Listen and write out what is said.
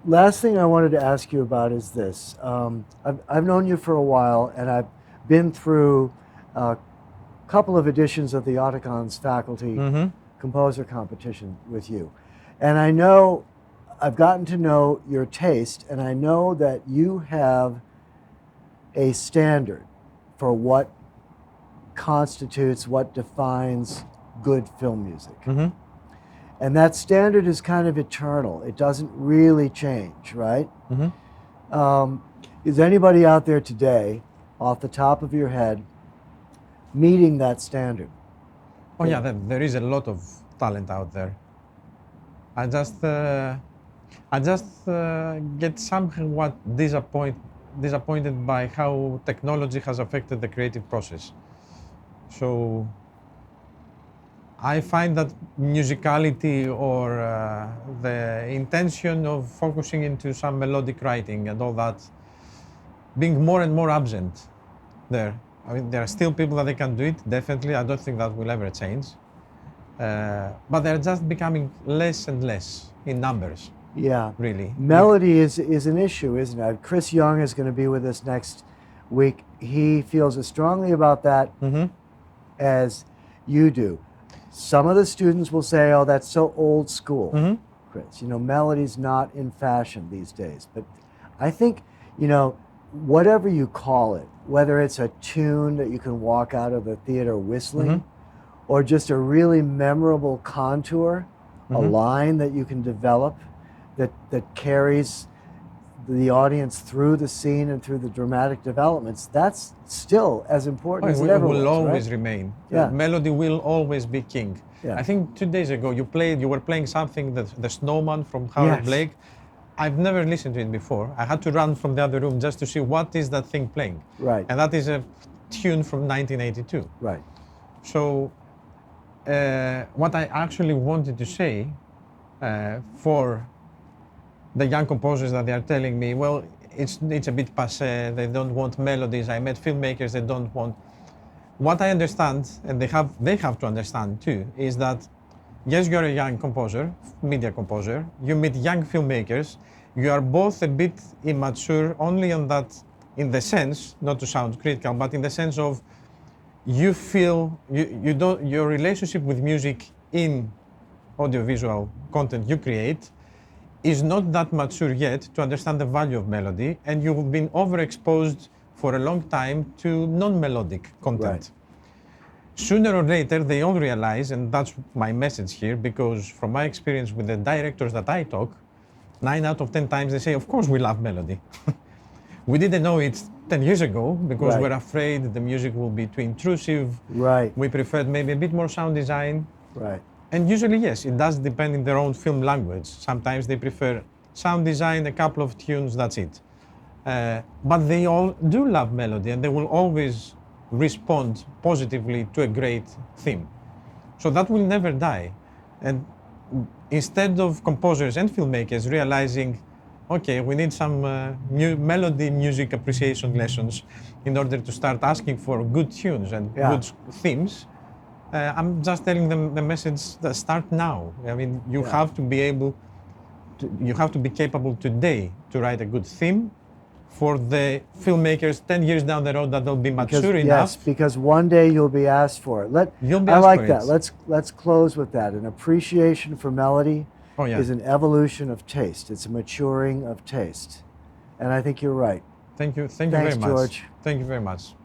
last thing I wanted to ask you about is this. I've known you for a while, and I've been through a couple of editions of the Oticons faculty composer competition with you. And I know, I've gotten to know your taste, and I know that you have a standard for what constitutes, what defines good film music. And that standard is kind of eternal. It doesn't really change, right? Is anybody out there today, off the top of your head, meeting that standard? Oh yeah, there is a lot of talent out there. I just get somewhat disappointed by how technology has affected the creative process. So I find that musicality or the intention of focusing into some melodic writing and all that being more and more absent there. I mean, there are still people that they can do it, definitely. I don't think that will ever change. But they're just becoming less and less in numbers. Yeah. Really. Melody is an issue, isn't it? Chris Young is going to be with us next week. He feels as strongly about that as you do. Some of the students will say, oh, that's so old school, Chris. You know, melody's not in fashion these days. But I think, you know, whatever you call it, whether it's a tune that you can walk out of the theater whistling, or just a really memorable contour, a line that you can develop that carries the audience through the scene and through the dramatic developments, that's still as important as it ever was, will always right? remain. Yeah. Melody will always be king. Yeah. I think 2 days ago you were playing something, the Snowman from Harold Blake. I've never listened to it before. I had to run from the other room just to see what is that thing playing. Right. And that is a tune from 1982. Right. So what I actually wanted to say for the young composers that they are telling me, well, it's a bit passé, they don't want melodies. I met filmmakers that don't want. What I understand, and they have to understand too, is that yes, you're a young composer, media composer, you meet young filmmakers, you are both a bit immature only on that, in the sense, not to sound critical, but in the sense of you feel, your relationship with music in audiovisual content you create is not that mature yet to understand the value of melody, and you've been overexposed for a long time to non-melodic content. Right. Sooner or later, they all realize, and that's my message here, because from my experience with the directors that I talk, 9 out of 10 times they say, of course we love melody. We didn't know it 10 years ago because we're afraid the music will be too intrusive. Right. We preferred maybe a bit more sound design. Right. And usually, yes, it does depend in their own film language. Sometimes they prefer sound design, a couple of tunes, that's it. But they all do love melody, and they will always respond positively to a great theme. So that will never die. And instead of composers and filmmakers realizing, okay, we need some melody music appreciation lessons in order to start asking for good tunes and good themes, I'm just telling them the message that start now. I mean, you have to be able to, you have to be capable today to write a good theme for the filmmakers 10 years down the road that they'll be mature enough. Yes, because one day you'll be asked for it. You'll be I asked like for that. it. Let's close with that. An appreciation for melody is an evolution of taste. It's a maturing of taste. And I think you're right. Thank you very much. George. Thank you very much.